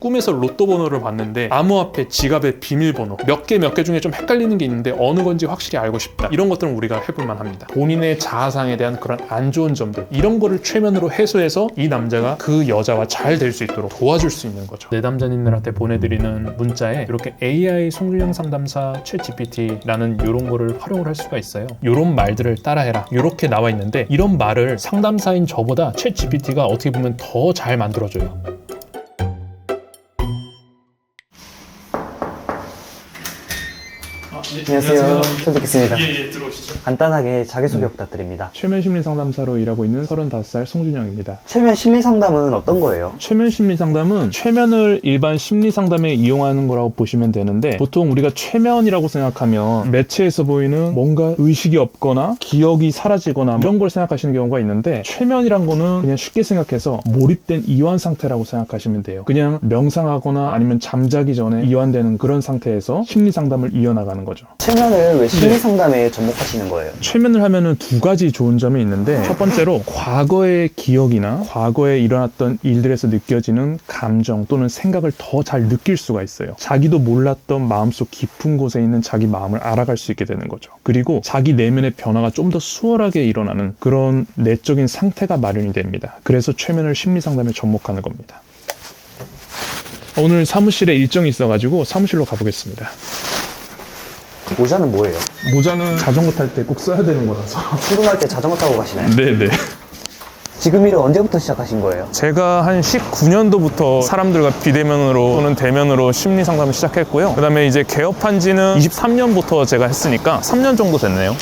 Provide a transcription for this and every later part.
꿈에서 로또 번호를 봤는데 암호화폐, 지갑의 비밀번호 몇 개 중에 좀 헷갈리는 게 있는데 어느 건지 확실히 알고 싶다. 이런 것들은 우리가 해볼만 합니다. 본인의 자아상에 대한 그런 안 좋은 점들, 이런 거를 최면으로 해소해서 이 남자가 그 여자와 잘 될 수 있도록 도와줄 수 있는 거죠. 내담자님들한테 보내드리는 문자에 이렇게 AI 송준영 상담사 챗GPT라는 이런 거를 활용을 할 수가 있어요. 이런 말들을 따라해라, 이렇게 나와 있는데 이런 말을 상담사인 저보다 챗GPT가 어떻게 보면 더 잘 만들어줘요. 안녕하세요. 처음 뵙겠습니다. 예, 들어오시죠. 간단하게 자기소개 부탁드립니다. 최면 심리 상담사로 일하고 있는 35살 송준영입니다. 최면 심리 상담은 어떤 거예요? 최면 심리 상담은 최면을 일반 심리 상담에 이용하는 거라고 보시면 되는데, 보통 우리가 최면이라고 생각하면 매체에서 보이는 뭔가 의식이 없거나 기억이 사라지거나 이런 걸 생각하시는 경우가 있는데, 최면이란 거는 그냥 쉽게 생각해서 몰입된 이완 상태라고 생각하시면 돼요. 그냥 명상하거나 아니면 잠자기 전에 이완되는 그런 상태에서 심리 상담을 이어나가는 거죠. 최면을 왜 심리 상담에 접목하시는 거예요? 최면을 하면은 두 가지 좋은 점이 있는데, 첫 번째로 과거의 기억이나 과거에 일어났던 일들에서 느껴지는 감정 또는 생각을 더 잘 느낄 수가 있어요. 자기도 몰랐던 마음속 깊은 곳에 있는 자기 마음을 알아갈 수 있게 되는 거죠. 그리고 자기 내면의 변화가 좀 더 수월하게 일어나는 그런 내적인 상태가 마련이 됩니다. 그래서 최면을 심리 상담에 접목하는 겁니다. 오늘 사무실에 일정이 있어가지고 사무실로 가보겠습니다. 모자는 뭐예요? 모자는 자전거 탈 때 꼭 써야 되는 거라서. 출근할 때 자전거 타고 가시나요? 네네. 지금 일을 언제부터 시작하신 거예요? 제가 한 19년도부터 사람들과 비대면으로 또는 대면으로 심리 상담을 시작했고요. 그 다음에 이제 개업한 지는 23년부터 제가 했으니까 3년 정도 됐네요.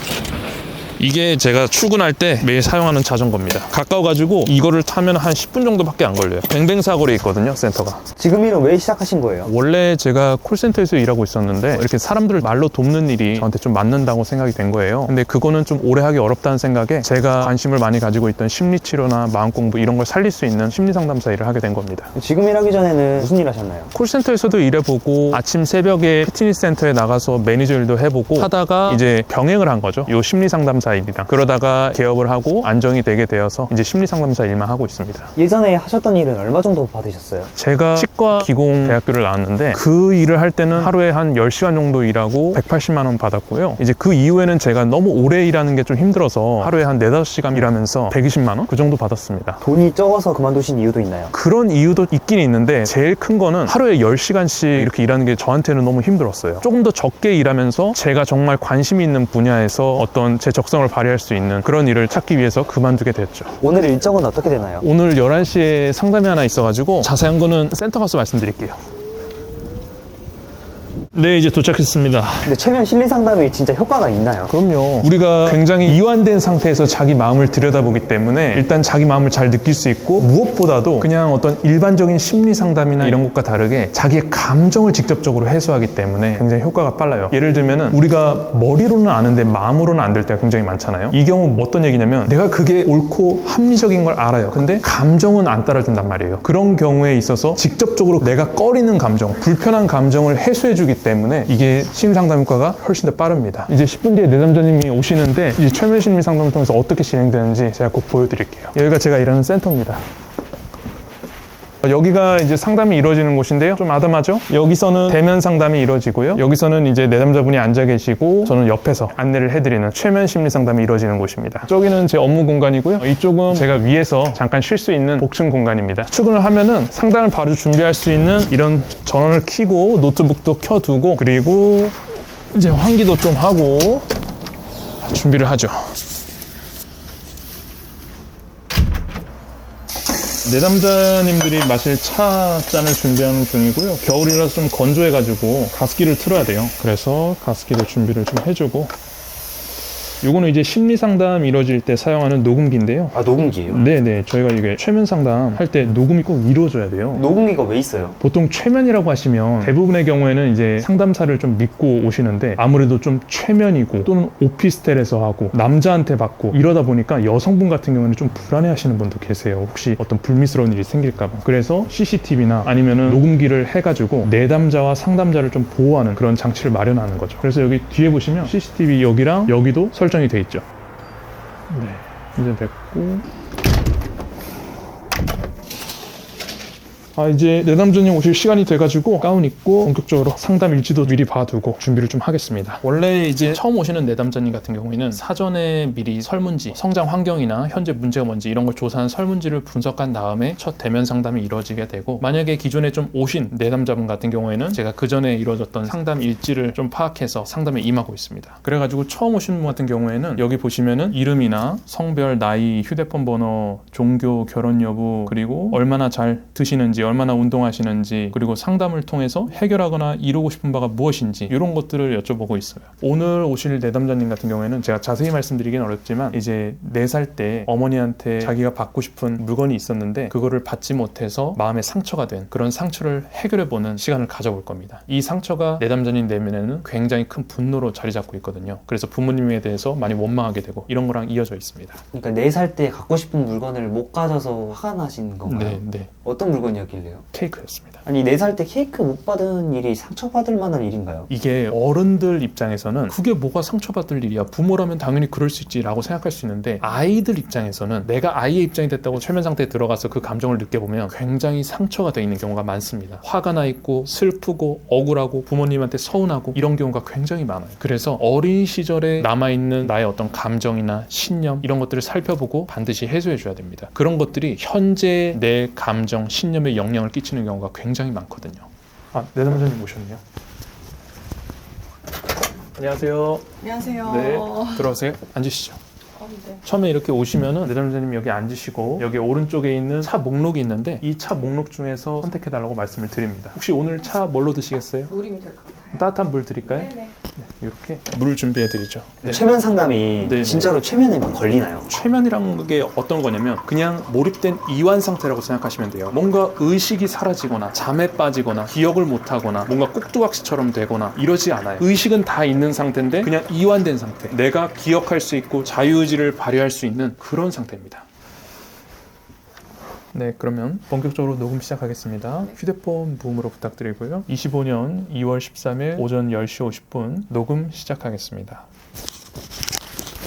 이게 제가 출근할 때 매일 사용하는 자전거입니다. 가까워가지고 이거를 타면 한 10분 정도밖에 안 걸려요. 뱅뱅사거리에 있거든요, 센터가. 지금 일은 왜 시작하신 거예요? 원래 제가 콜센터에서 일하고 있었는데 이렇게 사람들을 말로 돕는 일이 저한테 좀 맞는다고 생각이 된 거예요. 근데 그거는 좀 오래 하기 어렵다는 생각에 제가 관심을 많이 가지고 있던 심리치료나 마음공부 이런 걸 살릴 수 있는 심리상담사 일을 하게 된 겁니다. 지금 일하기 전에는 무슨 일 하셨나요? 콜센터에서도 일해보고 아침 새벽에 피트니스 센터에 나가서 매니저 일도 해보고 하다가 이제 병행을 한 거죠. 요 심리상담사 일이랑. 그러다가 개업을 하고 안정이 되게 되어서 이제 심리상담사 일만 하고 있습니다. 예전에 하셨던 일은 얼마 정도 받으셨어요? 제가 치과 기공 대학교를 나왔는데 그 일을 할 때는 하루에 한 10시간 정도 일하고 180만 원 받았고요. 이제 그 이후에는 제가 너무 오래 일하는 게 좀 힘들어서 하루에 한 4-5시간 일하면서 120만 원? 그 정도 받았습니다. 돈이 적어서 그만두신 이유도 있나요? 그런 이유도 있긴 있는데 제일 큰 거는 하루에 10시간씩 이렇게 일하는 게 저한테는 너무 힘들었어요. 조금 더 적게 일하면서 제가 정말 관심이 있는 분야에서 어떤 제 적성을 발휘할 수 있는 그런 일을 찾기 위해서 그만두게 됐죠. 오늘 일정은 어떻게 되나요? 오늘 11시에 상담이 하나 있어가지고 자세한 거는 센터 가서 말씀드릴게요. 네, 이제 도착했습니다. 근데 최면 심리 상담이 진짜 효과가 있나요? 그럼요. 우리가 굉장히 이완된 상태에서 자기 마음을 들여다보기 때문에 일단 자기 마음을 잘 느낄 수 있고, 무엇보다도 그냥 어떤 일반적인 심리 상담이나 이런 것과 다르게 자기의 감정을 직접적으로 해소하기 때문에 굉장히 효과가 빨라요. 예를 들면은 우리가 머리로는 아는데 마음으로는 안 될 때가 굉장히 많잖아요. 이 경우 어떤 얘기냐면 내가 그게 옳고 합리적인 걸 알아요. 근데 감정은 안 따라준단 말이에요. 그런 경우에 있어서 직접적으로 내가 꺼리는 감정, 불편한 감정을 해소해주기 때문에 이게 심리상담 효과가 훨씬 더 빠릅니다. 이제 10분 뒤에 내담자님이 오시는데 이제 최면 심리 상담을 통해서 어떻게 진행되는지 제가 꼭 보여드릴게요. 여기가 제가 일하는 센터입니다. 여기가 이제 상담이 이루어지는 곳인데요. 좀 아담하죠? 여기서는 대면 상담이 이루어지고요. 여기서는 이제 내담자분이 앉아 계시고 저는 옆에서 안내를 해드리는 최면 심리 상담이 이루어지는 곳입니다. 저기는 제 업무 공간이고요. 이쪽은 제가 위에서 잠깐 쉴 수 있는 복층 공간입니다. 출근을 하면은 상담을 바로 준비할 수 있는 이런 전원을 켜고 노트북도 켜두고, 그리고 이제 환기도 좀 하고 준비를 하죠. 내담자님들이 마실 차 잔을 준비하는 중이고요. 겨울이라서 좀 건조해가지고 가습기를 틀어야 돼요. 그래서 가습기도 준비를 좀 해주고, 요거는 이제 심리 상담 이루어질 때 사용하는 녹음기인데요. 아, 녹음기예요? 네네, 저희가 이게 최면 상담 할 때 녹음이 꼭 이루어져야 돼요. 녹음기가 왜 있어요? 보통 최면이라고 하시면 대부분의 경우에는 이제 상담사를 좀 믿고 오시는데, 아무래도 좀 최면이고 또는 오피스텔에서 하고 남자한테 받고 이러다 보니까 여성분 같은 경우에는 좀 불안해 하시는 분도 계세요. 혹시 어떤 불미스러운 일이 생길까 봐. 그래서 CCTV나 아니면은 녹음기를 해가지고 내담자와 상담자를 좀 보호하는 그런 장치를 마련하는 거죠. 그래서 여기 뒤에 보시면 CCTV 여기랑 여기도 설정이 돼 있죠. 네, 이제 됐고, 이제 내담자님 오실 시간이 돼가지고 가운 입고 본격적으로 상담 일지도 미리 봐두고 준비를 좀 하겠습니다. 원래 이제 처음 오시는 내담자님 같은 경우에는 사전에 미리 설문지, 성장 환경이나 현재 문제가 뭔지 이런 걸 조사한 설문지를 분석한 다음에 첫 대면 상담이 이루어지게 되고, 만약에 기존에 좀 오신 내담자분 같은 경우에는 제가 그 전에 이루어졌던 상담 일지를 좀 파악해서 상담에 임하고 있습니다. 그래가지고 처음 오시는 분 같은 경우에는 여기 보시면은 이름이나 성별, 나이, 휴대폰 번호, 종교, 결혼 여부, 그리고 얼마나 잘 드시는지, 얼마나 운동하시는지, 그리고 상담을 통해서 해결하거나 이루고 싶은 바가 무엇인지 이런 것들을 여쭤보고 있어요. 오늘 오실 내담자님 같은 경우에는 제가 자세히 말씀드리긴 어렵지만 이제 4살 때 어머니한테 자기가 받고 싶은 물건이 있었는데 그거를 받지 못해서 마음에 상처가 된 그런 상처를 해결해보는 시간을 가져볼 겁니다. 이 상처가 내담자님 내면에는 굉장히 큰 분노로 자리 잡고 있거든요. 그래서 부모님에 대해서 많이 원망하게 되고 이런 거랑 이어져 있습니다. 그러니까 4살 때 갖고 싶은 물건을 못 가져서 화가 나신 건가요? 네. 어떤 물건이었길래요? 케이크였습니다. 아니 4살 때 케이크 못 받은 일이 상처받을 만한 일인가요? 이게 어른들 입장에서는 그게 뭐가 상처받을 일이야, 부모라면 당연히 그럴 수 있지 라고 생각할 수 있는데, 아이들 입장에서는 내가 아이의 입장이 됐다고 최면 상태에 들어가서 그 감정을 느껴보면 굉장히 상처가 되어 있는 경우가 많습니다. 화가 나 있고 슬프고 억울하고 부모님한테 서운하고 이런 경우가 굉장히 많아요. 그래서 어린 시절에 남아있는 나의 어떤 감정이나 신념 이런 것들을 살펴보고 반드시 해소해 줘야 됩니다. 그런 것들이 현재 내 감정, 신념에 영향을 끼치는 경우가 굉장히 많거든요. 내담자님 오셨네요. 안녕하세요. 안녕하세요. 네, 들어오세요. 앉으시죠. 네. 처음에 이렇게 오시면은 내담자님 여기 앉으시고, 여기 오른쪽에 있는 차 목록이 있는데 이 차 목록 중에서 선택해달라고 말씀을 드립니다. 혹시 오늘 차 뭘로 드시겠어요? 물이면 될 것 같아요. 따뜻한 물 드릴까요? 네네. 이렇게 물을 준비해드리죠. 네. 최면 상담이 네. 진짜로 최면에 막 걸리나요? 최면이란 게 어떤 거냐면 그냥 몰입된 이완 상태라고 생각하시면 돼요. 뭔가 의식이 사라지거나 잠에 빠지거나 기억을 못하거나 뭔가 꼭두각시처럼 되거나 이러지 않아요. 의식은 다 있는 상태인데 그냥 이완된 상태, 내가 기억할 수 있고 자유의지를 발휘할 수 있는 그런 상태입니다. 네, 그러면 본격적으로 녹음 시작하겠습니다. 휴대폰 부음으로 부탁드리고요. 25년 2월 13일 오전 10시 50분 녹음 시작하겠습니다.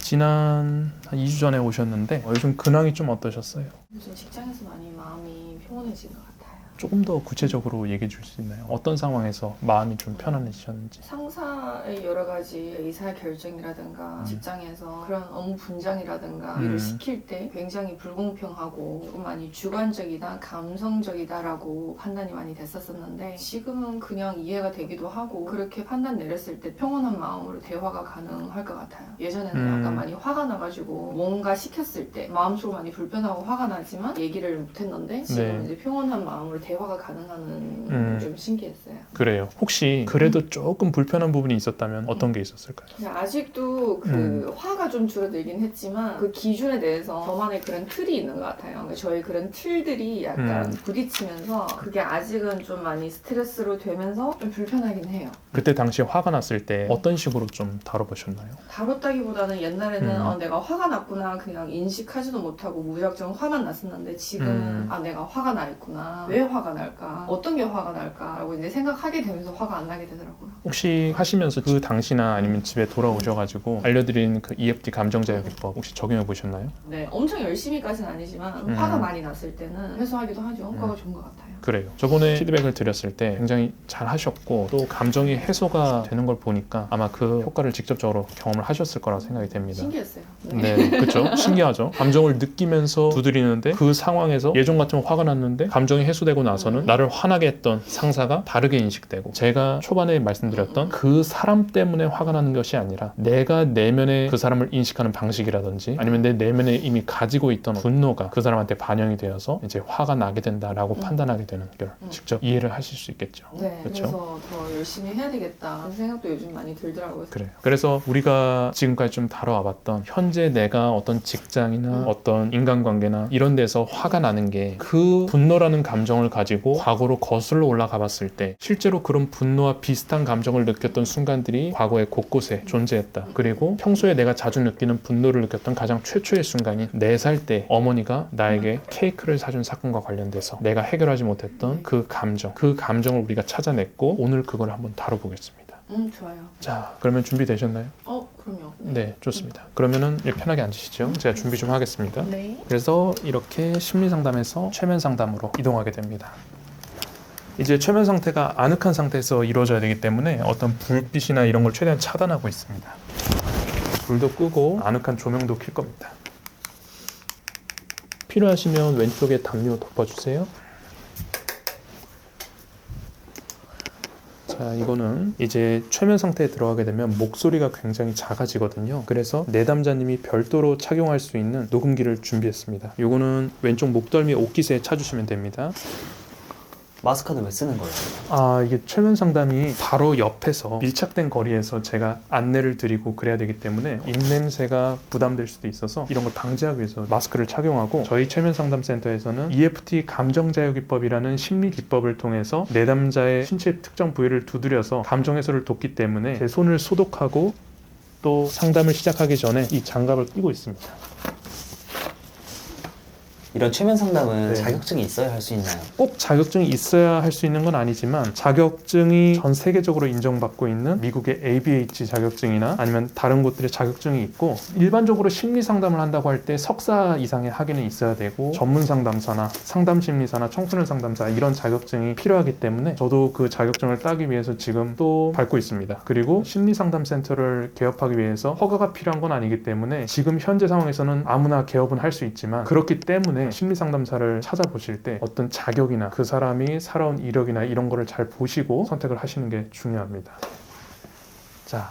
지난 한 2주 전에 오셨는데 요즘 근황이 좀 어떠셨어요? 요즘 직장에서 많이 마음이 평온해진 것 같아요. 조금 더 구체적으로 얘기해 줄 수 있나요? 어떤 상황에서 마음이 좀 편안해지셨는지. 상사의 여러 가지 의사결정이라든가 직장에서 그런 업무 분장이라든가 일을 시킬 때 굉장히 불공평하고 조금 많이 주관적이다, 감성적이다라고 판단이 많이 됐었었는데, 지금은 그냥 이해가 되기도 하고 그렇게 판단 내렸을 때 평온한 마음으로 대화가 가능할 것 같아요. 예전에는 약간 많이 화가 나가지고 뭔가 시켰을 때 마음속으로 많이 불편하고 화가 나지만 얘기를 못했는데 지금 이제 평온한 마음으로 대화가 가능한 좀 신기했어요. 그래요. 혹시 그래도 조금 불편한 부분이 있었다면 어떤 게 있었을까요? 근데 아직도 그 화가 좀 줄어들긴 했지만 그 기준에 대해서 저만의 그런 틀이 있는 것 같아요. 그러니까 저희 그런 틀들이 약간 부딪히면서 그게 아직은 좀 많이 스트레스로 되면서 좀 불편하긴 해요. 그때 당시 화가 났을 때 어떤 식으로 좀 다뤄보셨나요? 다뤘다기보다는 옛날에는 내가 화가 났구나 그냥 인식하지도 못하고 무작정 화만 났었는데 지금은 내가 화가 나 있구나, 왜 화가 날까, 어떤 게 화가 날까라고 이제 생각하게 되면서 화가 안 나게 되더라고요. 혹시 하시면서 그 당시나 아니면 집에 돌아오셔가지고 알려드린 그 EFT 감정자유 기법 혹시 적용해 보셨나요? 네, 엄청 열심히까지는 아니지만 화가 많이 났을 때는 해소하기도 하죠. 효과가 좋은 것 같아요. 그래요. 저번에 피드백을 드렸을 때 굉장히 잘 하셨고 또 감정이 해소가 되는 걸 보니까 아마 그 효과를 직접적으로 경험을 하셨을 거라 생각이 됩니다. 신기했어요. 네, 그렇죠. 신기하죠. 감정을 느끼면서 두드리는데 그 상황에서 예전 같으면 화가 났는데 감정이 해소되고 나서는 나를 화나게 했던 상사가 다르게 인식되고, 제가 초반에 말씀드렸던 그 사람 때문에 화가 나는 것이 아니라 내가 내면에 그 사람을 인식하는 방식이라든지 아니면 내 내면에 이미 가지고 있던 분노가 그 사람한테 반영이 되어서 이제 화가 나게 된다라고 판단하게 되는 걸 직접 이해를 하실 수 있겠죠. 네, 그렇죠? 그래서 더 열심히 해야 되겠다 그런 생각도 요즘 많이 들더라고요. 그래요. 그래서 우리가 지금까지 좀 다뤄와봤던 현재 내가 어떤 직장이나 어떤 인간관계나 이런 데서 화가 나는 게 그 분노라는 감정을 가지고 과거로 거슬러 올라가 봤을 때 실제로 그런 분노와 비슷한 감정을 느꼈던 순간들이 과거에 곳곳에 존재했다. 그리고 평소에 내가 자주 느끼는 분노를 느꼈던 가장 최초의 순간이 4살 때 어머니가 나에게 케이크를 사준 사건과 관련돼서 내가 해결하지 못했던 그 감정을 우리가 찾아냈고 오늘 그걸 한번 다뤄보겠습니다. 좋아요. 자, 그러면 준비되셨나요? 그럼요. 네, 좋습니다. 그러면은 이렇게 편하게 앉으시죠. 제가 준비 좀 하겠습니다. 네. 그래서 이렇게 심리 상담에서 최면 상담으로 이동하게 됩니다. 이제 최면 상태가 아늑한 상태에서 이루어져야 되기 때문에 어떤 불빛이나 이런 걸 최대한 차단하고 있습니다. 불도 끄고 아늑한 조명도 켤 겁니다. 필요하시면 왼쪽에 담요 덮어주세요. 자, 이거는 이제 최면 상태에 들어가게 되면 목소리가 굉장히 작아지거든요. 그래서 내담자님이 별도로 착용할 수 있는 녹음기를 준비했습니다. 이거는 왼쪽 목덜미 옷깃에 차주시면 됩니다. 마스크는 왜 쓰는 거예요? 아, 이게 최면 상담이 바로 옆에서 밀착된 거리에서 제가 안내를 드리고 그래야 되기 때문에 입냄새가 부담될 수도 있어서 이런 걸 방지하기 위해서 마스크를 착용하고, 저희 최면 상담 센터에서는 EFT 감정자유 기법이라는 심리 기법을 통해서 내담자의 신체 특정 부위를 두드려서 감정 해소를 돕기 때문에 제 손을 소독하고 또 상담을 시작하기 전에 이 장갑을 끼고 있습니다. 이런 최면 상담은 네. 자격증이 있어야 할 수 있나요? 꼭 자격증이 있어야 할 수 있는 건 아니지만, 자격증이 전 세계적으로 인정받고 있는 미국의 ABH 자격증이나 아니면 다른 곳들의 자격증이 있고, 일반적으로 심리 상담을 한다고 할 때 석사 이상의 학위는 있어야 되고, 전문 상담사나 상담 심리사나 청소년 상담사 이런 자격증이 필요하기 때문에 저도 그 자격증을 따기 위해서 지금 또 밟고 있습니다. 그리고 심리 상담 센터를 개업하기 위해서 허가가 필요한 건 아니기 때문에 지금 현재 상황에서는 아무나 개업은 할 수 있지만, 그렇기 때문에 심리 상담사를 찾아보실 때 어떤 자격이나 그 사람이 살아온 이력이나 이런 거를 잘 보시고 선택을 하시는 게 중요합니다. 자,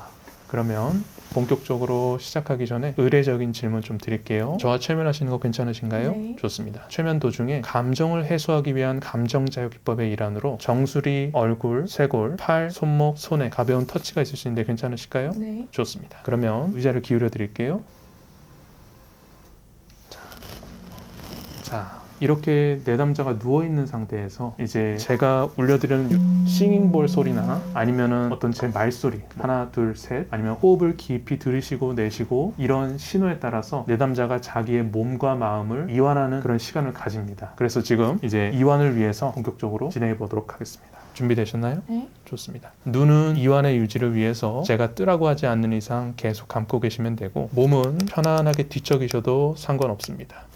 그러면 본격적으로 시작하기 전에 의례적인 질문 좀 드릴게요. 저와 최면하시는 거 괜찮으신가요? 네. 좋습니다. 최면 도중에 감정을 해소하기 위한 감정자유 기법의 일환으로 정수리, 얼굴, 쇄골, 팔, 손목, 손에 가벼운 터치가 있을 수 있는데 괜찮으실까요? 네. 좋습니다. 그러면 의자를 기울여 드릴게요. 자, 이렇게 내담자가 누워있는 상태에서 이제 제가 울려드리는 싱잉볼 소리나 아니면은 어떤 제 말소리, 하나, 둘, 셋, 아니면 호흡을 깊이 들이쉬고 내쉬고, 이런 신호에 따라서 내담자가 자기의 몸과 마음을 이완하는 그런 시간을 가집니다. 그래서 지금 이제 이완을 위해서 본격적으로 진행해 보도록 하겠습니다. 준비되셨나요? 네. 좋습니다. 눈은 이완의 유지를 위해서 제가 뜨라고 하지 않는 이상 계속 감고 계시면 되고, 몸은 편안하게 뒤척이셔도 상관없습니다.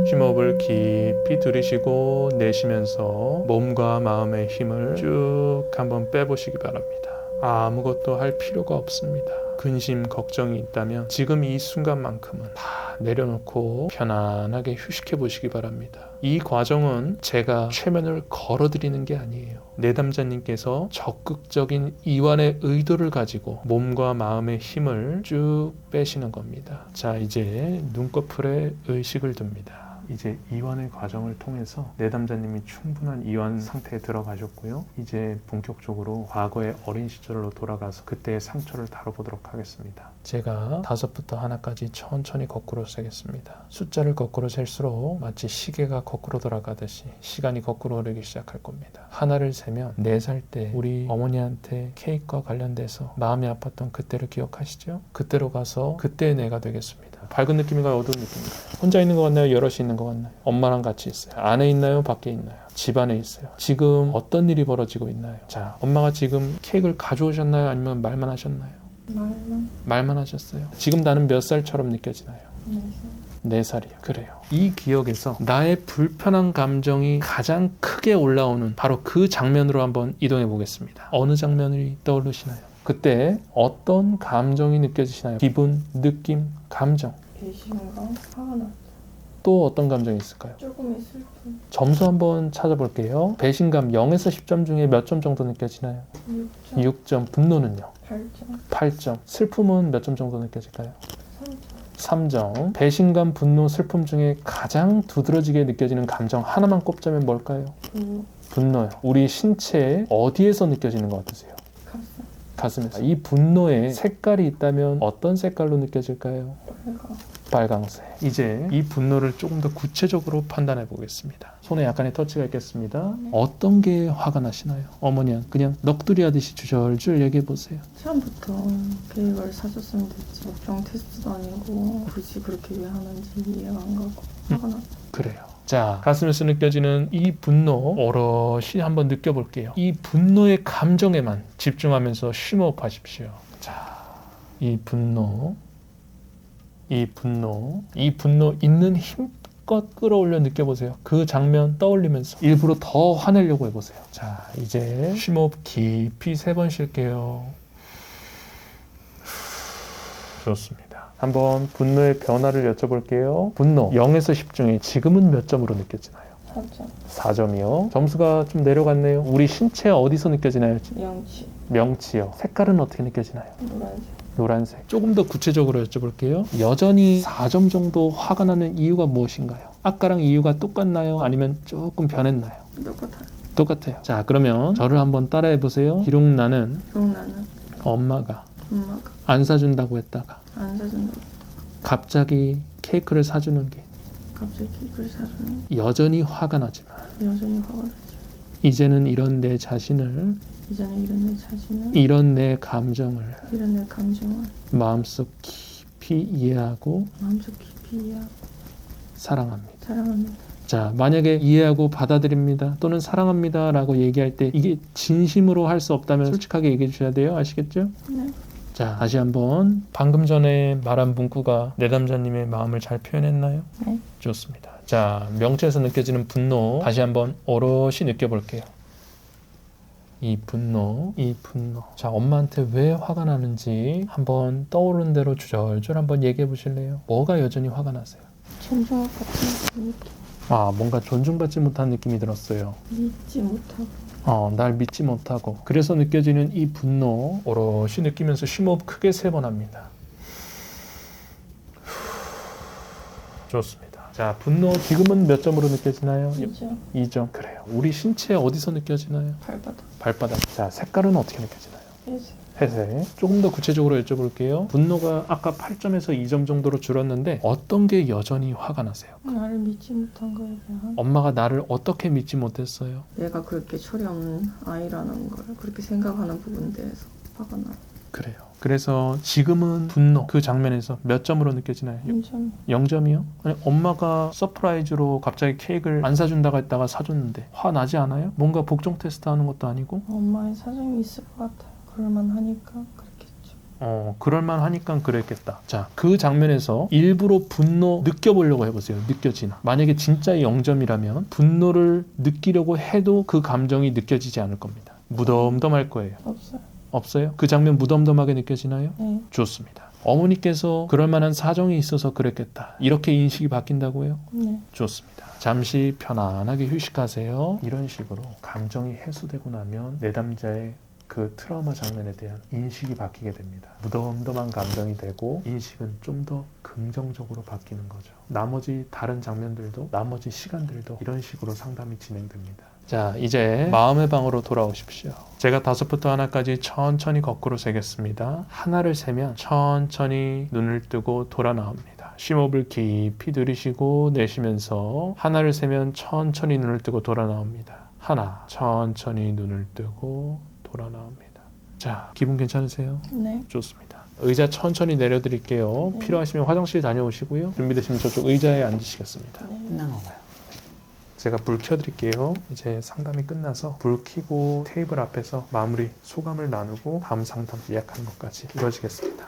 심호흡을 깊이 들이쉬고 내쉬면서 몸과 마음의 힘을 쭉 한번 빼보시기 바랍니다. 아무것도 할 필요가 없습니다. 근심, 걱정이 있다면 지금 이 순간만큼은 다 내려놓고 편안하게 휴식해 보시기 바랍니다. 이 과정은 제가 최면을 걸어드리는 게 아니에요. 내담자님께서 적극적인 이완의 의도를 가지고 몸과 마음의 힘을 쭉 빼시는 겁니다. 자, 이제 눈꺼풀에 의식을 둡니다. 이제 이완의 과정을 통해서 내담자님이 충분한 이완 상태에 들어가셨고요. 이제 본격적으로 과거의 어린 시절로 돌아가서 그때의 상처를 다뤄보도록 하겠습니다. 제가 5부터 하나까지 천천히 거꾸로 세겠습니다. 숫자를 거꾸로 셀수록 마치 시계가 거꾸로 돌아가듯이 시간이 거꾸로 흐르기 시작할 겁니다. 하나를 세면 4살 때 우리 어머니한테 케이크와 관련돼서 마음이 아팠던 그때를 기억하시죠? 그때로 가서 그때의 내가 되겠습니다. 밝은 느낌인가요? 어두운 느낌인가요? 혼자 있는 것 같나요? 여럿이 있는 것 같나요? 엄마랑 같이 있어요? 안에 있나요? 밖에 있나요? 집 안에 있어요? 지금 어떤 일이 벌어지고 있나요? 자, 엄마가 지금 케이크를 가져오셨나요? 아니면 말만 하셨나요? 말만 하셨어요. 지금 나는 몇 살처럼 느껴지나요? 4살이요. 그래요. 이 기억에서 나의 불편한 감정이 가장 크게 올라오는 바로 그 장면으로 한번 이동해 보겠습니다. 어느 장면이 떠오르시나요? 그때 어떤 감정이 느껴지시나요? 기분, 느낌, 감정. 배신감, 화가 났죠. 또 어떤 감정이 있을까요? 조금의 슬픔. 점수 한번 찾아볼게요. 배신감 0에서 10점 중에 몇 점 정도 느껴지나요? 6점, 6점. 분노는요? 8점, 8점. 슬픔은 몇 점 정도 느껴질까요? 3점. 3점. 배신감, 분노, 슬픔 중에 가장 두드러지게 느껴지는 감정 하나만 꼽자면 뭘까요? 분노, 분노요. 우리 신체에 어디에서 느껴지는 것 같으세요? 가슴, 가슴에서. 이 분노에 색깔이 있다면 어떤 색깔로 느껴질까요? 빨강. 빨강색. 이제 이 분노를 조금 더 구체적으로 판단해 보겠습니다. 손에 약간의 터치가 있겠습니다. 어떤 게 화가 나시나요? 어머니는 그냥 넋두리 하듯이 주절줄 얘기해 보세요. 처음부터 계획을 사줬으면 됐지. 법정 테스트도 아니고 굳이 그렇게 왜 하는지 이해가 안 가고 화가 났죠. 그래요. 자, 가슴에서 느껴지는 이 분노 오롯이 한번 느껴볼게요. 이 분노의 감정에만 집중하면서 심호흡하십시오. 자, 이 분노 있는 힘 마음껏 끌어올려 느껴보세요. 그 장면 떠올리면서 일부러 더 화내려고 해보세요. 자, 이제 심호흡 깊이 3번 쉴게요. 좋습니다. 한번 분노의 변화를 여쭤볼게요. 분노 0에서 10 중에 지금은 몇 점으로 느껴지나요? 4점. 4점이요. 점수가 좀 내려갔네요. 우리 신체 어디서 느껴지나요? 영치. 명치요. 색깔은 어떻게 느껴지나요? 노란색. 노란색. 조금 더 구체적으로 여쭤볼게요. 여전히 4점 정도 화가 나는 이유가 무엇인가요? 아까랑 이유가 똑같나요? 아니면 조금 변했나요? 똑같아요. 똑같아요. 자, 그러면 저를 한번 따라해 보세요. 비록 나는 나는 엄마가 엄마가 안 사준다고 했다가 안 사준다고 갑자기 케이크를 사주는 게 갑자기 케이크를 사주는 여전히 화가 나지만 여전히 화가 나죠. 이제는 이런 내 자신을, 이제는 이런 내 자신을, 이런 내 감정을 이런 내 감정을 마음속 깊이 이해하고 마음속 깊이 이해하고 사랑합니다. 사랑합니다. 자, 만약에 이해하고 받아들입니다 또는 사랑합니다 라고 얘기할 때 이게 진심으로 할 수 없다면 솔직하게 얘기해 주셔야 돼요. 아시겠죠? 네. 자, 다시 한번 방금 전에 말한 문구가 내담자님의 마음을 잘 표현했나요? 네. 좋습니다. 자, 명체에서 느껴지는 분노 다시 한번 오롯이 느껴볼게요. 이 분노. 자, 엄마한테 왜 화가 나는지 한번 떠오르는 대로 주절주절 한번 얘기해 보실래요? 뭐가 여전히 화가 나세요? 존중을 받지 느낌. 아, 뭔가 존중받지 못한 느낌이 들었어요. 믿지 못하고 날 믿지 못하고. 그래서 느껴지는 이 분노 오롯이 느끼면서 심호흡 크게 3번 합니다. 좋습니다. 자, 분노 지금은 몇 점으로 느껴지나요? 2점. 2점. 그래요. 우리 신체 어디서 느껴지나요? 발바닥. 발바닥. 자, 색깔은 어떻게 느껴지나요? 회색. 회색. 조금 더 구체적으로 여쭤볼게요. 분노가 아까 8점에서 2점 정도로 줄었는데 어떤 게 여전히 화가 나세요? 나를 믿지 못한 거에 대한 엄마가 나를 어떻게 믿지 못했어요? 내가 그렇게 철이 없는 아이라는 걸 그렇게 생각하는 부분에 대해서 화가 나요. 그래요. 그래서 지금은 분노 그 장면에서 몇 점으로 느껴지나요? 0점. 0점이요? 아니, 엄마가 서프라이즈로 갑자기 케이크를 안 사준다고 했다가 사줬는데 화 나지 않아요? 뭔가 복종 테스트 하는 것도 아니고? 엄마의 사정이 있을 것 같아요. 그럴만 하니까 그렇겠죠. 그럴만 하니까 그랬겠다. 자, 그 장면에서 일부러 분노 느껴보려고 해보세요. 느껴지나. 만약에 진짜 0점이라면 분노를 느끼려고 해도 그 감정이 느껴지지 않을 겁니다. 무덤덤할 거예요. 없어요. 없어요? 그 장면 무덤덤하게 느껴지나요? 네. 좋습니다. 어머니께서 그럴 만한 사정이 있어서 그랬겠다. 이렇게 인식이 바뀐다고요? 네. 좋습니다. 잠시 편안하게 휴식하세요. 이런 식으로 감정이 해소되고 나면 내담자의 그 트라우마 장면에 대한 인식이 바뀌게 됩니다. 무덤덤한 감정이 되고 인식은 좀 더 긍정적으로 바뀌는 거죠. 나머지 다른 장면들도 나머지 시간들도 이런 식으로 상담이 진행됩니다. 자, 이제 마음의 방으로 돌아오십시오. 제가 5부터 1까지 천천히 거꾸로 세겠습니다. 하나를 세면 천천히 눈을 뜨고 돌아 나옵니다. 심호흡을 깊이 들이쉬고 내쉬면서 하나를 세면 천천히 눈을 뜨고 돌아 나옵니다. 하나, 천천히 눈을 뜨고 돌아 나옵니다. 자, 기분 괜찮으세요? 네. 좋습니다. 의자 천천히 내려드릴게요. 네. 필요하시면 화장실 다녀오시고요. 준비되시면 저쪽 의자에 앉으시겠습니다. 네. 끝난 건가요? 제가 불 켜드릴게요. 이제 상담이 끝나서 불 켜고 테이블 앞에서 마무리 소감을 나누고 다음 상담 예약하는 것까지 이루어지겠습니다.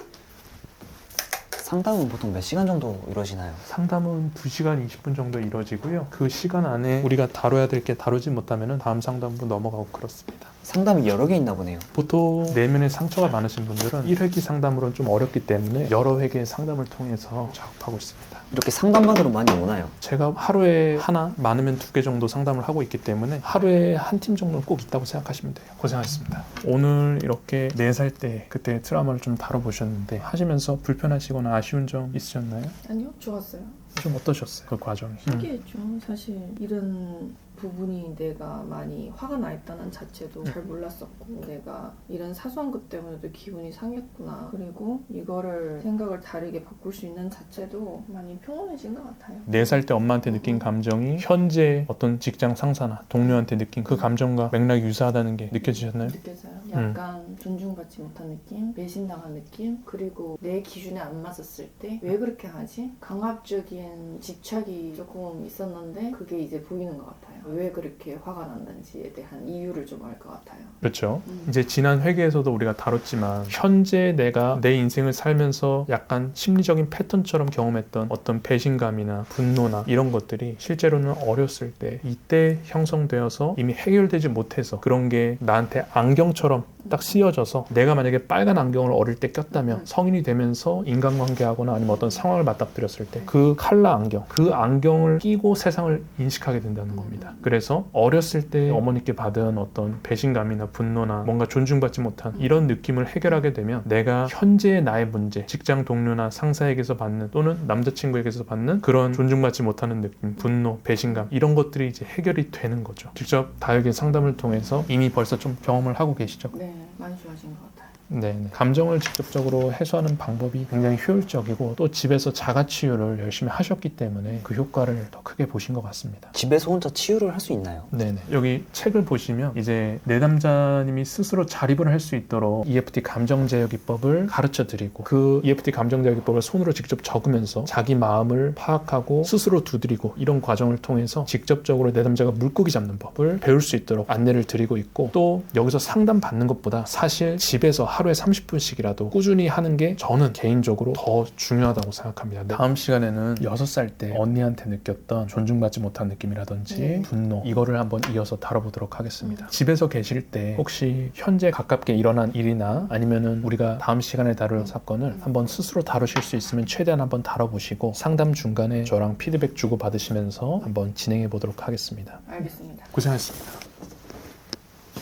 상담은 보통 몇 시간 정도 이루어지나요? 상담은 2시간 20분 정도 이루어지고요. 그 시간 안에 우리가 다뤄야 될 게 다루지 못하면 다음 상담으로 넘어가고 그렇습니다. 상담이 여러 개 있나 보네요. 보통 내면에 상처가 많으신 분들은 1회기 상담으로는 좀 어렵기 때문에 여러 회계의 상담을 통해서 작업하고 있습니다. 이렇게 상담받으러 많이 오나요? 제가 하루에 하나, 많으면 2개 정도 상담을 하고 있기 때문에 하루에 한 팀 정도는 꼭 있다고 생각하시면 돼요. 고생하셨습니다. 오늘 이렇게 4살 때 그때 트라우마를 좀 다뤄보셨는데 하시면서 불편하시거나 아쉬운 점 있으셨나요? 아니요, 좋았어요. 좀 어떠셨어요? 그 과정이? 신기했죠. 사실 이런 부분이 내가 많이 화가 나 있다는 자체도 잘 몰랐었고 내가 이런 사소한 것 때문에도 기분이 상했구나. 그리고 이거를 생각을 다르게 바꿀 수 있는 자체도 많이 평온해진 것 같아요. 4살 때 엄마한테 느낀 감정이 현재 어떤 직장 상사나 동료한테 느낀 그 감정과 맥락이 유사하다는 게 느껴지셨나요? 느껴져요. 약간 존중받지 못한 느낌, 배신당한 느낌, 그리고 내 기준에 안 맞았을 때 왜 그렇게 하지? 강압적인 집착이 조금 있었는데 그게 이제 보이는 것 같아요. 왜 그렇게 화가 났는지에 대한 이유를 좀 알 것 같아요. 그렇죠. 이제 지난 회계에서도 우리가 다뤘지만 현재 내가 내 인생을 살면서 약간 심리적인 패턴처럼 경험했던 어떤 배신감이나 분노나 이런 것들이 실제로는 어렸을 때 이때 형성되어서 이미 해결되지 못해서 그런 게 나한테 안경처럼 딱 씌워져서 내가 만약에 빨간 안경을 어릴 때 꼈다면 성인이 되면서 인간관계하거나 아니면 어떤 상황을 맞닥뜨렸을 때 그 칼라 안경, 그 안경을 끼고 세상을 인식하게 된다는 겁니다. 그래서 어렸을 때 어머니께 받은 어떤 배신감이나 분노나 뭔가 존중받지 못한 이런 느낌을 해결하게 되면 내가 현재의 나의 문제, 직장 동료나 상사에게서 받는 또는 남자친구에게서 받는 그런 존중받지 못하는 느낌, 분노, 배신감 이런 것들이 이제 해결이 되는 거죠. 직접 다육의 상담을 통해서 이미 벌써 좀 경험을 하고 계시죠? 네, 많이 좋아진 것 같아요. 네, 감정을 직접적으로 해소하는 방법이 굉장히 효율적이고 또 집에서 자가치유를 열심히 하셨기 때문에 그 효과를 더 크게 보신 것 같습니다. 집에서 혼자 치유를 할 수 있나요? 네네. 여기 책을 보시면 이제 내담자님이 스스로 자립을 할 수 있도록 EFT 감정제어기법을 가르쳐 드리고 그 EFT 감정제어기법을 손으로 직접 적으면서 자기 마음을 파악하고 스스로 두드리고 이런 과정을 통해서 직접적으로 내담자가 물고기 잡는 법을 배울 수 있도록 안내를 드리고 있고 또 여기서 상담 받는 것보다 사실 집에서 하루에 30분씩이라도 꾸준히 하는 게 저는 개인적으로 더 중요하다고 생각합니다. 다음 시간에는 6살 때 언니한테 느꼈던 존중받지 못한 느낌이라든지 분노 이거를 한번 이어서 다뤄보도록 하겠습니다. 집에서 계실 때 혹시 현재 가깝게 일어난 일이나 아니면은 우리가 다음 시간에 다룰 사건을 한번 스스로 다루실 수 있으면 최대한 한번 다뤄보시고 상담 중간에 저랑 피드백 주고 받으시면서 한번 진행해 보도록 하겠습니다. 알겠습니다. 고생하셨습니다.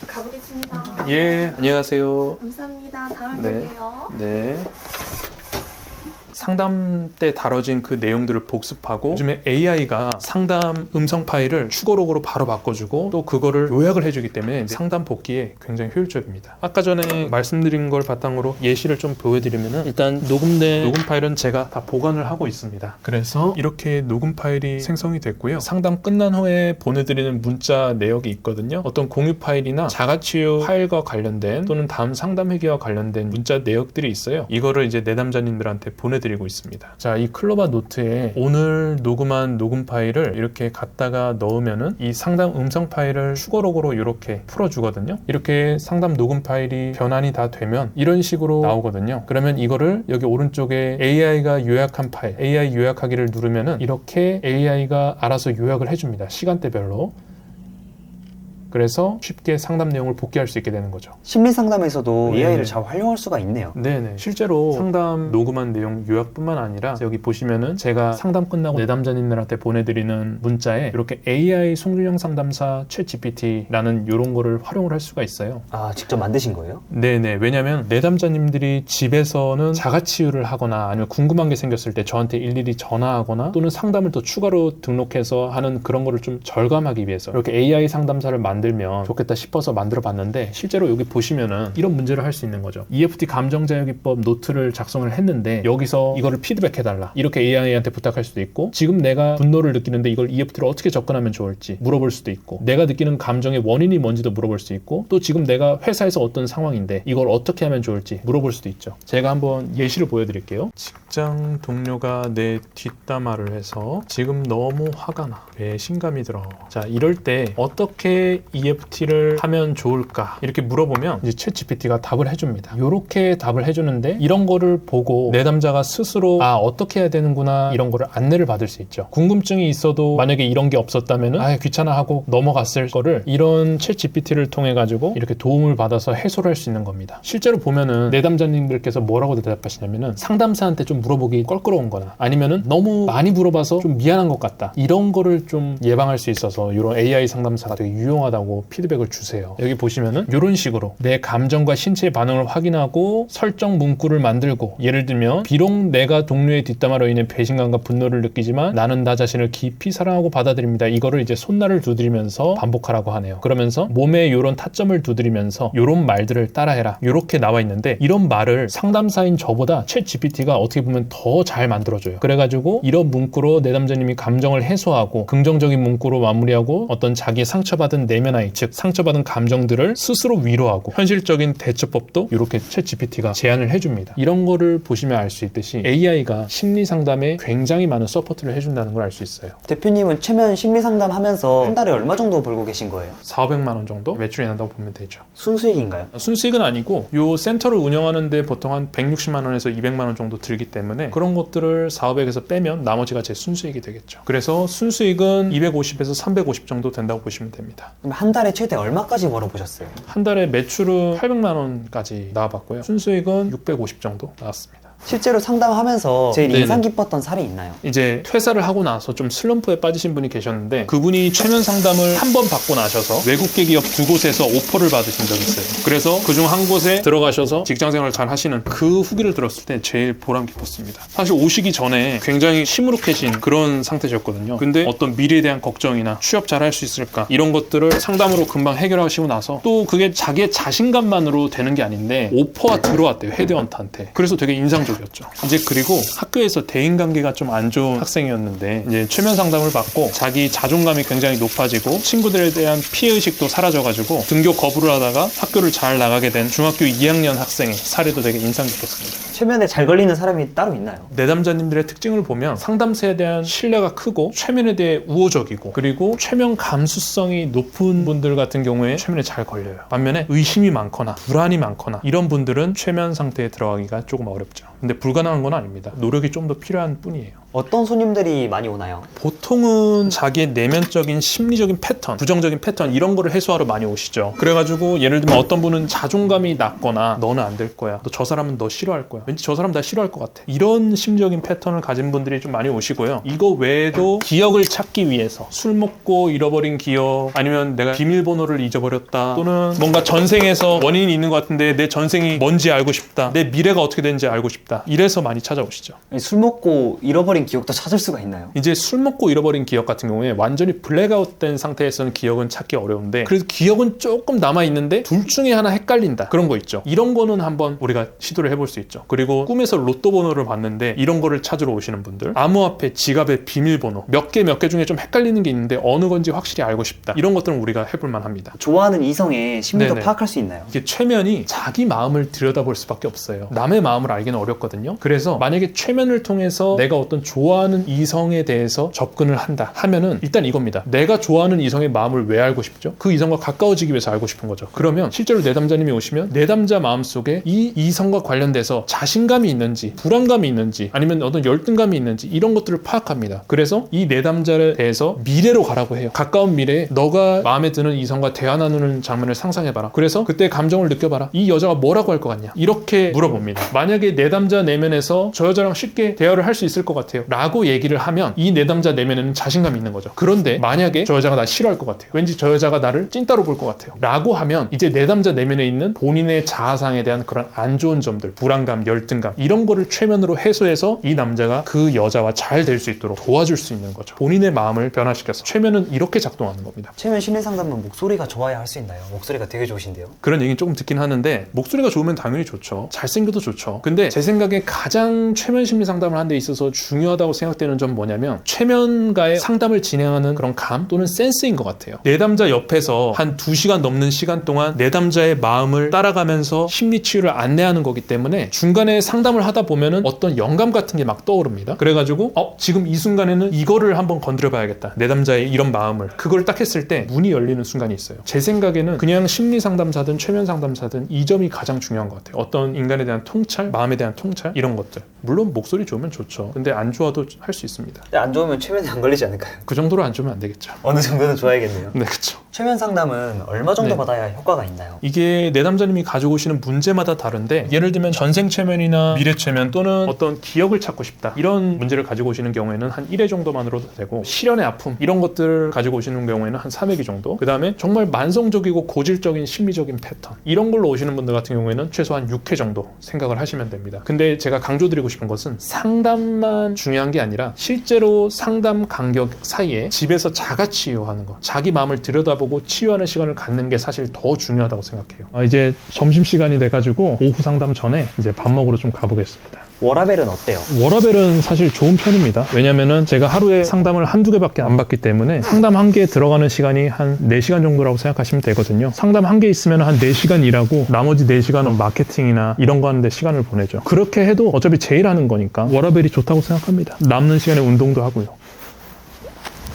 가보겠습니다. 예, 안녕하세요. 감사합니다. 다음에 네. 뵐게요. 네. 상담 때 다뤄진 그 내용들을 복습하고 요즘에 AI가 상담 음성 파일을 추가록으로 바로 바꿔주고 또 그거를 요약을 해주기 때문에 상담 복귀에 굉장히 효율적입니다. 아까 전에 말씀드린 걸 바탕으로 예시를 좀 보여드리면 일단 녹음된 녹음 파일은 제가 다 보관을 하고 있습니다. 그래서 이렇게 녹음 파일이 생성이 됐고요. 상담 끝난 후에 보내드리는 문자 내역이 있거든요. 어떤 공유 파일이나 자가치유 파일과 관련된 또는 다음 상담 회계와 관련된 문자 내역들이 있어요. 이거를 이제 내담자님들한테 보내드리고 있습니다. 자, 이 클로바 노트에 오늘 녹음한 녹음 파일을 이렇게 갖다가 넣으면은 이 상담 음성 파일을 추가록으로 이렇게 풀어주거든요. 이렇게 상담 녹음 파일이 변환이 다 되면 이런 식으로 나오거든요. 그러면 이거를 여기 오른쪽에 AI가 요약한 파일, AI 요약하기를 누르면은 이렇게 AI가 알아서 요약을 해줍니다. 시간대별로. 그래서 쉽게 상담 내용을 복귀할 수 있게 되는 거죠. 심리 상담에서도 네. AI를 잘 활용할 수가 있네요. 네네. 실제로 상담 녹음한 내용 요약뿐만 아니라 여기 보시면은 제가 상담 끝나고 내담자님들한테 보내드리는 문자에 이렇게 AI 송준영 상담사 챗 GPT라는 이런 거를 활용을 할 수가 있어요. 아, 직접 만드신 거예요? 네네. 왜냐면 내담자님들이 집에서는 자가치유를 하거나 아니면 궁금한 게 생겼을 때 저한테 일일이 전화하거나 또는 상담을 더 추가로 등록해서 하는 그런 거를 좀 절감하기 위해서 이렇게 AI 상담사를 만들면 좋겠다 싶어서 만들어 봤는데 실제로 여기 보시면은 이런 문제를 할 수 있는 거죠. EFT 감정자유기법 노트를 작성을 했는데 여기서 이거를 피드백해달라 이렇게 AI한테 부탁할 수도 있고 지금 내가 분노를 느끼는데 이걸 EFT로 어떻게 접근하면 좋을지 물어볼 수도 있고 내가 느끼는 감정의 원인이 뭔지도 물어볼 수 있고 또 지금 내가 회사에서 어떤 상황인데 이걸 어떻게 하면 좋을지 물어볼 수도 있죠. 제가 한번 예시를 보여드릴게요. 직장 동료가 내 뒷담화를 해서 지금 너무 화가 나. 배신감이 들어. 자, 이럴 때 어떻게 EFT를 하면 좋을까? 이렇게 물어보면 이제 챗 GPT가 답을 해줍니다. 이렇게 답을 해주는데 이런 거를 보고 내담자가 스스로 어떻게 해야 되는구나 이런 거를 안내를 받을 수 있죠. 궁금증이 있어도 만약에 이런 게 없었다면은 귀찮아 하고 넘어갔을 거를 이런 챗 GPT를 통해 가지고 이렇게 도움을 받아서 해소를 할 수 있는 겁니다. 실제로 보면은 내담자님들께서 뭐라고 대답하시냐면은 상담사한테 좀 물어보기 껄끄러운 거나 아니면은 너무 많이 물어봐서 좀 미안한 것 같다. 이런 거를 좀 예방할 수 있어서 이런 AI 상담사가 되게 유용하다고 피드백을 주세요. 여기 보시면은 이런 식으로 내 감정과 신체의 반응을 확인하고 설정 문구를 만들고 예를 들면 비록 내가 동료의 뒷담화로 인해 배신감과 분노를 느끼지만 나는 나 자신을 깊이 사랑하고 받아들입니다. 이거를 이제 손날을 두드리면서 반복하라고 하네요. 그러면서 몸에 이런 타점을 두드리면서 이런 말들을 따라해라. 이렇게 나와 있는데 이런 말을 상담사인 저보다 챗 GPT가 어떻게 보면 더 잘 만들어줘요. 그래가지고 이런 문구로 내담자님이 감정을 해소하고 긍정적인 문구로 마무리하고 어떤 자기의 상처받은 내면 AI, 즉 상처받은 감정들을 스스로 위로하고 현실적인 대처법도 이렇게 챗GPT가 제안을 해줍니다. 이런 거를 보시면 알 수 있듯이 AI가 심리 상담에 굉장히 많은 서포트를 해준다는 걸 알 수 있어요. 대표님은 최면 심리 상담 하면서 한 달에 얼마 정도 벌고 계신 거예요? 400만 원 정도 매출이 난다고 보면 되죠. 순수익인가요? 순수익은 아니고 요 센터를 운영하는데 보통 한 160만 원에서 200만 원 정도 들기 때문에 그런 것들을 사업액에서 빼면 나머지가 제 순수익이 되겠죠. 그래서 순수익은 250에서 350 정도 된다고 보시면 됩니다. 그럼 한 달에 최대 얼마까지 벌어보셨어요? 한 달에 매출은 800만 원까지 나와봤고요. 순수익은 650 정도 나왔습니다. 실제로 상담하면서 제일 네네. 인상 깊었던 사례 있나요? 이제 퇴사를 하고 나서 좀 슬럼프에 빠지신 분이 계셨는데 그분이 최면 상담을 한 번 받고 나셔서 외국계 기업 2곳에서 오퍼를 받으신 적이 있어요. 그래서 그중 한 곳에 들어가셔서 직장생활을 잘 하시는 그 후기를 들었을 때 제일 보람 깊었습니다. 사실 오시기 전에 굉장히 시무룩해진 그런 상태셨거든요. 근데 어떤 미래에 대한 걱정이나 취업 잘 할 수 있을까 이런 것들을 상담으로 금방 해결하시고 나서 또 그게 자기의 자신감만으로 되는 게 아닌데 오퍼가 들어왔대요. 헤드헌터한테. 그래서 되게 인상적이었죠. 이제 그리고 학교에서 대인관계가 좀 안 좋은 학생이었는데 이제 최면 상담을 받고 자기 자존감이 굉장히 높아지고 친구들에 대한 피해의식도 사라져가지고 등교 거부를 하다가 학교를 잘 나가게 된 중학교 2학년 학생의 사례도 되게 인상 깊었습니다. 최면에 잘 걸리는 사람이 따로 있나요? 내담자님들의 특징을 보면 상담사에 대한 신뢰가 크고 최면에 대해 우호적이고 그리고 최면 감수성이 높은 분들 같은 경우에 최면에 잘 걸려요. 반면에 의심이 많거나 불안이 많거나 이런 분들은 최면 상태에 들어가기가 조금 어렵죠. 근데 불가능한 건 아닙니다. 노력이 좀 더 필요한 뿐이에요. 어떤 손님들이 많이 오나요? 보통은 자기의 내면적인 심리적인 패턴, 부정적인 패턴 이런 거를 해소하러 많이 오시죠. 그래가지고 예를 들면 어떤 분은 자존감이 낮거나 너는 안 될 거야. 너 저 사람은 너 싫어할 거야. 왠지 저 사람 나 싫어할 것 같아. 이런 심리적인 패턴을 가진 분들이 좀 많이 오시고요. 이거 외에도 기억을 찾기 위해서 술 먹고 잃어버린 기억 아니면 내가 비밀번호를 잊어버렸다 또는 뭔가 전생에서 원인이 있는 것 같은데 내 전생이 뭔지 알고 싶다. 내 미래가 어떻게 되는지 알고 싶다. 이래서 많이 찾아오시죠. 술 먹고 잃어버린 기억도 찾을 수가 있나요? 이제 술 먹고 잃어버린 기억 같은 경우에 완전히 블랙아웃된 상태에서는 기억은 찾기 어려운데 그래도 기억은 조금 남아있는데 둘 중에 하나 헷갈린다 그런 거 있죠. 이런 거는 한번 우리가 시도를 해볼 수 있죠. 그리고 꿈에서 로또 번호를 봤는데 이런 거를 찾으러 오시는 분들 암호화폐, 지갑의 비밀번호 몇 개 중에 좀 헷갈리는 게 있는데 어느 건지 확실히 알고 싶다. 이런 것들은 우리가 해볼 만합니다. 좋아하는 이성의 심리도 네네. 파악할 수 있나요? 이게 최면이 자기 마음을 들여다볼 수밖에 없어요. 남의 마음을 알기는 어렵거든요. 그래서 만약에 최면을 통해서 내가 어떤 좋아하는 이성에 대해서 접근을 한다 하면은 일단 이겁니다. 내가 좋아하는 이성의 마음을 왜 알고 싶죠? 그 이성과 가까워지기 위해서 알고 싶은 거죠. 그러면 실제로 내담자님이 오시면 내담자 마음속에 이 이성과 관련돼서 자신감이 있는지 불안감이 있는지 아니면 어떤 열등감이 있는지 이런 것들을 파악합니다. 그래서 이 내담자에 대해서 미래로 가라고 해요. 가까운 미래에 너가 마음에 드는 이성과 대화 나누는 장면을 상상해봐라. 그래서 그때 감정을 느껴봐라. 이 여자가 뭐라고 할 것 같냐? 이렇게 물어봅니다. 만약에 내담자 내면에서 저 여자랑 쉽게 대화를 할 수 있을 것 같아요 라고 얘기를 하면 이 내담자 내면에는 자신감이 있는 거죠. 그런데 만약에 저 여자가 나 싫어할 것 같아요. 왠지 저 여자가 나를 찐따로 볼 것 같아요 라고 하면 이제 내담자 내면에 있는 본인의 자아상에 대한 그런 안 좋은 점들 불안감, 열등감 이런 거를 최면으로 해소해서 이 남자가 그 여자와 잘 될 수 있도록 도와줄 수 있는 거죠. 본인의 마음을 변화시켜서 최면은 이렇게 작동하는 겁니다. 최면 심리 상담은 목소리가 좋아야 할 수 있나요? 목소리가 되게 좋으신데요? 그런 얘기는 조금 듣긴 하는데 목소리가 좋으면 당연히 좋죠. 잘생겨도 좋죠. 근데 제 생각에 가장 최면 심리 상담을 하는 데 있어서 중요하다고 생각되는 점 뭐냐면 최면가의 상담을 진행하는 그런 감 또는 센스인 것 같아요. 내담자 옆에서 한 2시간 넘는 시간 동안 내담자의 마음을 따라가면서 심리 치유를 안내하는 거기 때문에 중간에 상담을 하다 보면은 어떤 영감 같은 게 막 떠오릅니다. 그래가지고 지금 이 순간에는 이거를 한번 건드려 봐야겠다. 내담자의 이런 마음을 그걸 딱 했을 때 문이 열리는 순간이 있어요. 제 생각에는 그냥 심리 상담사든 최면 상담사든 이 점이 가장 중요한 것 같아요. 어떤 인간에 대한 통찰, 마음에 대한 통찰 이런 것들. 물론 목소리 좋으면 좋죠. 근데 안 좋아도 할 수 있습니다. 근데 안 좋으면 최면에 안 걸리지 않을까요? 그 정도로 안 좋으면 안 되겠죠. 어느 정도는 좋아야겠네요. 네, 그렇죠. 최면 상담은 얼마 정도 네. 받아야 효과가 있나요? 이게 내담자님이 가지고 오시는 문제마다 다른데 예를 들면 전생 최면이나 미래 최면 또는 어떤 기억을 찾고 싶다 이런 문제를 가지고 오시는 경우에는 한 1회 정도만으로도 되고 실연의 아픔 이런 것들을 가지고 오시는 경우에는 한 3회기 정도 그 다음에 정말 만성적이고 고질적인 심리적인 패턴 이런 걸로 오시는 분들 같은 경우에는 최소한 6회 정도 생각을 하시면 됩니다. 근데 제가 강조드리고 싶은 것은 상담만 중요한 게 아니라 실제로 상담 간격 사이에 집에서 자가 치유하는 거 자기 마음을 들여다보고 치유하는 시간을 갖는 게 사실 더 중요하다고 생각해요. 이제 점심시간이 돼가지고 오후 상담 전에 이제 밥 먹으러 좀 가보겠습니다. 워라벨은 어때요? 워라벨은 사실 좋은 편입니다. 왜냐면은 제가 하루에 상담을 한두 개밖에 안 받기 때문에 상담 한 개에 들어가는 시간이 한 4시간 정도라고 생각하시면 되거든요. 상담 한 개 있으면 한 4시간 일하고 나머지 4시간은 마케팅이나 이런 거 하는데 시간을 보내죠. 그렇게 해도 어차피 제일 하는 거니까 워라벨이 좋다고 생각합니다. 남는 시간에 운동도 하고요.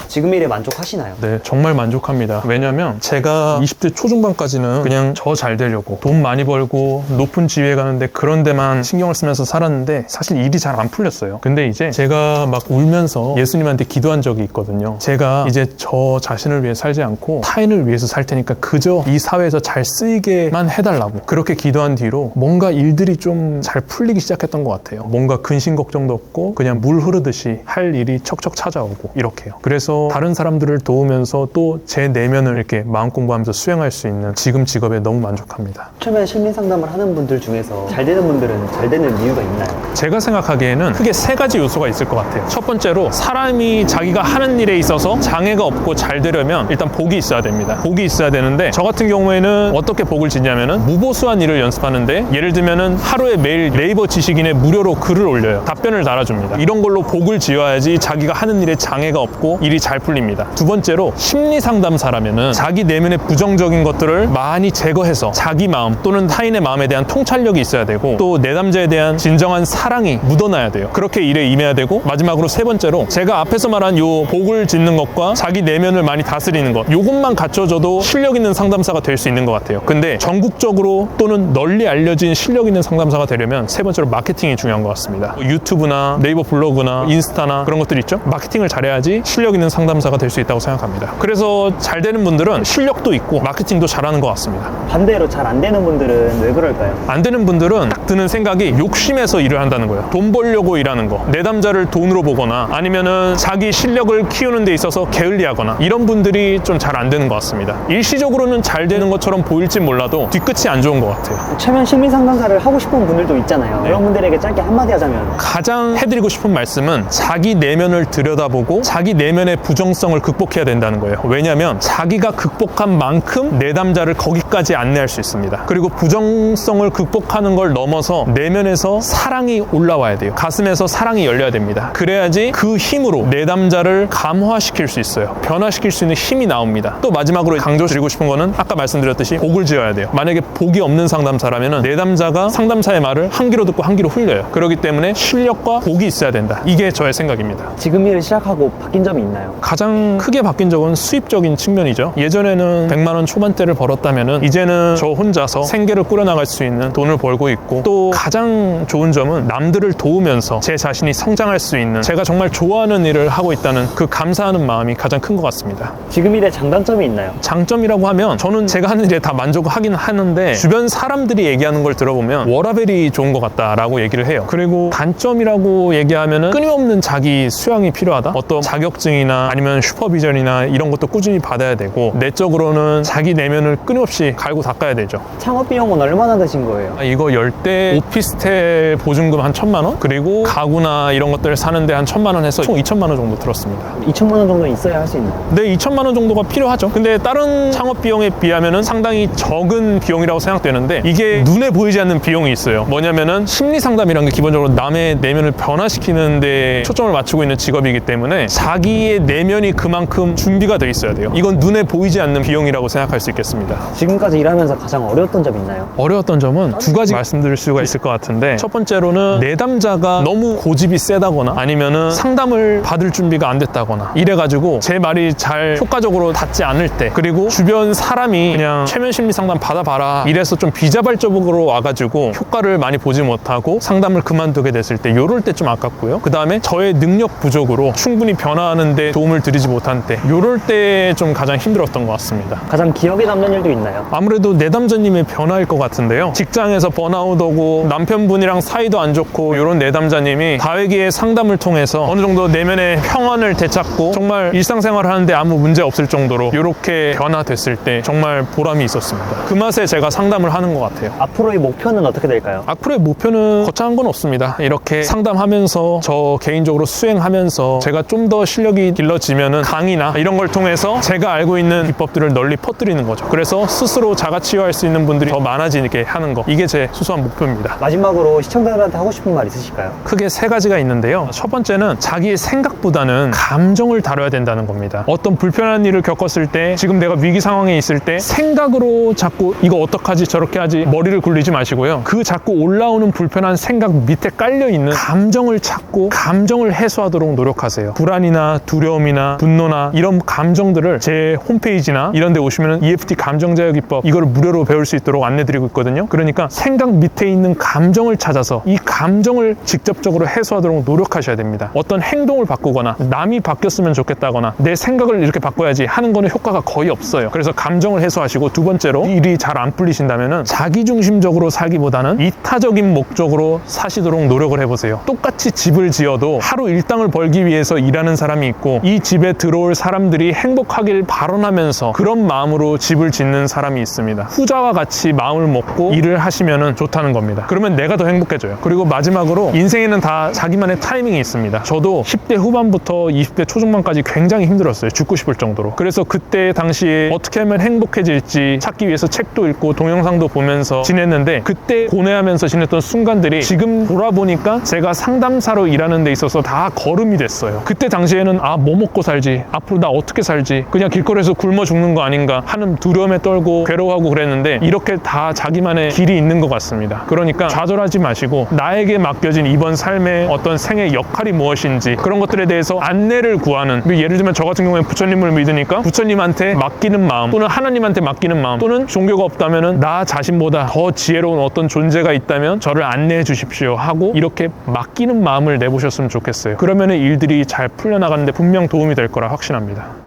지금 일에 만족하시나요? 네, 정말 만족합니다. 왜냐면 제가 20대 초중반까지는 그냥 저 잘 되려고 돈 많이 벌고 높은 지위에 가는데 그런 데만 신경을 쓰면서 살았는데 사실 일이 잘 안 풀렸어요. 근데 이제 제가 막 울면서 예수님한테 기도한 적이 있거든요. 제가 이제 저 자신을 위해 살지 않고 타인을 위해서 살 테니까 그저 이 사회에서 잘 쓰이게만 해달라고 그렇게 기도한 뒤로 뭔가 일들이 좀 잘 풀리기 시작했던 것 같아요. 뭔가 근심 걱정도 없고 그냥 물 흐르듯이 할 일이 척척 찾아오고 이렇게요. 그래서 다른 사람들을 도우면서 또 제 내면을 이렇게 마음 공부하면서 수행할 수 있는 지금 직업에 너무 만족합니다. 최면 심리 상담을 하는 분들 중에서 잘 되는 분들은 잘 되는 이유가 있나요? 제가 생각하기에는 크게 3가지 요소가 있을 것 같아요. 첫 번째로 사람이 자기가 하는 일에 있어서 장애가 없고 잘 되려면 일단 복이 있어야 됩니다. 복이 있어야 되는데 저 같은 경우에는 어떻게 복을 짓냐면은 무보수한 일을 연습하는데 예를 들면은 하루에 매일 네이버 지식인에 무료로 글을 올려요. 답변을 달아줍니다. 이런 걸로 복을 지어야지 자기가 하는 일에 장애가 없고 일이 잘 풀립니다. 두 번째로 심리 상담사라면은 자기 내면의 부정적인 것들을 많이 제거해서 자기 마음 또는 타인의 마음에 대한 통찰력이 있어야 되고 또 내담자에 대한 진정한 사랑이 묻어나야 돼요. 그렇게 일에 임해야 되고 마지막으로 3번째로 제가 앞에서 말한 요 복을 짓는 것과 자기 내면을 많이 다스리는 것 요것만 갖춰져도 실력 있는 상담사가 될 수 있는 것 같아요. 근데 전국적으로 또는 널리 알려진 실력 있는 상담사가 되려면 3번째로 마케팅이 중요한 것 같습니다. 유튜브나 네이버 블로그나 인스타나 그런 것들 있죠? 마케팅을 잘해야지 실력 있는 상담사가 될 수 있다고 생각합니다. 그래서 잘 되는 분들은 실력도 있고 마케팅도 잘하는 것 같습니다. 반대로 잘 안 되는 분들은 왜 그럴까요? 안 되는 분들은 딱 드는 생각이 욕심에서 일을 한다는 거예요. 돈 벌려고 일하는 거. 내담자를 돈으로 보거나 아니면은 자기 실력을 키우는 데 있어서 게을리하거나 이런 분들이 좀 잘 안 되는 것 같습니다. 일시적으로는 잘 되는 것처럼 보일지 몰라도 뒤끝이 안 좋은 것 같아요. 최면 심리 상담사를 하고 싶은 분들도 있잖아요. 네. 그런 분들에게 짧게 한마디 하자면 가장 해드리고 싶은 말씀은 자기 내면을 들여다보고 자기 내면의 부정성을 극복해야 된다는 거예요. 왜냐하면 자기가 극복한 만큼 내담자를 거기까지 안내할 수 있습니다. 그리고 부정성을 극복하는 걸 넘어서 내면에서 사랑이 올라와야 돼요. 가슴에서 사랑이 열려야 됩니다. 그래야지 그 힘으로 내담자를 감화시킬 수 있어요. 변화시킬 수 있는 힘이 나옵니다. 또 마지막으로 강조드리고 싶은 거는 아까 말씀드렸듯이 복을 지어야 돼요. 만약에 복이 없는 상담사라면 내담자가 상담사의 말을 한 귀로 듣고 한 귀로 흘려요. 그렇기 때문에 실력과 복이 있어야 된다. 이게 저의 생각입니다. 지금 일을 시작하고 바뀐 점이 있나요? 가장 크게 바뀐 적은 수입적인 측면이죠. 예전에는 100만 원 초반대를 벌었다면은 이제는 저 혼자서 생계를 꾸려나갈 수 있는 돈을 벌고 있고 또 가장 좋은 점은 남들을 도우면서 제 자신이 성장할 수 있는 제가 정말 좋아하는 일을 하고 있다는 그 감사하는 마음이 가장 큰 것 같습니다. 지금 일에 장단점이 있나요? 장점이라고 하면 저는 제가 하는 일에 다 만족하긴 하는데 주변 사람들이 얘기하는 걸 들어보면 워라벨이 좋은 것 같다라고 얘기를 해요. 그리고 단점이라고 얘기하면은 끊임없는 자기 수양이 필요하다. 어떤 자격증이나 아니면 슈퍼비전이나 이런 것도 꾸준히 받아야 되고 내적으로는 자기 내면을 끊임없이 갈고 닦아야 되죠. 창업 비용은 얼마나 드신 거예요? 이거 열 때 오피스텔 보증금 한 1,000만 원 그리고 가구나 이런 것들 사는데 한 1,000만 원 해서 총 2,000만 원 정도 들었습니다. 2천만 원 정도 있어야 할 수 있나요? 네, 2,000만 원 정도가 필요하죠. 근데 다른 창업 비용에 비하면은 상당히 적은 비용이라고 생각되는데 이게 눈에 보이지 않는 비용이 있어요. 뭐냐면은 심리 상담이란 게 기본적으로 남의 내면을 변화시키는 데 초점을 맞추고 있는 직업이기 때문에 자기의 내면이 그만큼 준비가 돼 있어야 돼요. 이건 눈에 보이지 않는 비용이라고 생각할 수 있겠습니다. 지금까지 일하면서 가장 어려웠던 점 있나요? 어려웠던 점은 2가지 말씀드릴 수가 있을 것 같은데 첫 번째로는 내담자가 너무 고집이 세다거나 아니면은 상담을 받을 준비가 안 됐다거나 이래가지고 제 말이 잘 효과적으로 닿지 않을 때 그리고 주변 사람이 그냥 최면 심리 상담 받아봐라 이래서 좀 비자발적으로 와가지고 효과를 많이 보지 못하고 상담을 그만두게 됐을 때 요럴 때 좀 아깝고요. 그 다음에 저의 능력 부족으로 충분히 변화하는데 도움을 드리지 못한 때 요럴 때 좀 가장 힘들었던 것 같습니다. 가장 기억에 남는 일도 있나요? 아무래도 내담자님의 변화일 것 같은데요. 직장에서 번아웃 오고 남편분이랑 사이도 안 좋고 이런 내담자님이 다회기의 상담을 통해서 어느 정도 내면의 평안을 되찾고 정말 일상생활을 하는데 아무 문제 없을 정도로 이렇게 변화됐을 때 정말 보람이 있었습니다. 그 맛에 제가 상담을 하는 것 같아요. 앞으로의 목표는 어떻게 될까요? 앞으로의 목표는 거창한 건 없습니다. 이렇게 상담하면서 저 개인적으로 수행하면서 제가 좀 더 실력이 길러 길러지면은 강의나 이런 걸 통해서 제가 알고 있는 비법들을 널리 퍼뜨리는 거죠. 그래서 스스로 자가치유할 수 있는 분들이 더 많아지게 하는 거, 이게 제 소소한 목표입니다. 마지막으로 시청자들한테 하고 싶은 말 있으실까요? 크게 세 가지가 있는데요. 첫 번째는 자기의 생각보다는 감정을 다뤄야 된다는 겁니다. 어떤 불편한 일을 겪었을 때, 지금 내가 위기 상황에 있을 때 생각으로 자꾸 이거 어떡하지 저렇게 하지 머리를 굴리지 마시고요. 그 자꾸 올라오는 불편한 생각 밑에 깔려있는 감정을 찾고 감정을 해소하도록 노력하세요. 불안이나 두려움이나 분노나 이런 감정들을 제 홈페이지나 이런 데 오시면 EFT 감정자유 기법, 이걸 무료로 배울 수 있도록 안내드리고 있거든요. 그러니까 생각 밑에 있는 감정을 찾아서 이 감정을 직접적으로 해소하도록 노력하셔야 됩니다. 어떤 행동을 바꾸거나 남이 바뀌었으면 좋겠다거나 내 생각을 이렇게 바꿔야지 하는 거는 효과가 거의 없어요. 그래서 감정을 해소하시고, 두 번째로 일이 잘 안 풀리신다면 자기중심적으로 살기보다는 이타적인 목적으로 사시도록 노력을 해보세요. 똑같이 집을 지어도 하루 일당을 벌기 위해서 일하는 사람이 있고, 이 집에 들어올 사람들이 행복하길 발언하면서 그런 마음으로 집을 짓는 사람이 있습니다. 후자와 같이 마음을 먹고 일을 하시면 좋다는 겁니다. 그러면 내가 더 행복해져요. 그리고 마지막으로, 인생에는 다 자기만의 타이밍이 있습니다. 저도 10대 후반부터 20대 초중반까지 굉장히 힘들었어요. 죽고 싶을 정도로. 그래서 그때 당시에 어떻게 하면 행복해질지 찾기 위해서 책도 읽고 동영상도 보면서 지냈는데, 그때 고뇌하면서 지냈던 순간들이 지금 돌아보니까 제가 상담사로 일하는 데 있어서 다 걸음이 됐어요. 그때 당시에는 뭐 먹고 살지, 앞으로 나 어떻게 살지, 그냥 길거리에서 굶어 죽는 거 아닌가 하는 두려움에 떨고 괴로워하고 그랬는데, 이렇게 다 자기만의 길이 있는 것 같습니다. 그러니까 좌절하지 마시고 나에게 맡겨진 이번 삶의 어떤 생의 역할이 무엇인지 그런 것들에 대해서 안내를 구하는, 예를 들면 저 같은 경우에 부처님을 믿으니까 부처님한테 맡기는 마음, 또는 하나님한테 맡기는 마음, 또는 종교가 없다면 나 자신보다 더 지혜로운 어떤 존재가 있다면 저를 안내해 주십시오 하고 이렇게 맡기는 마음을 내보셨으면 좋겠어요. 그러면 일들이 잘 풀려나가는데 분명 도움이 될 거라 확신합니다.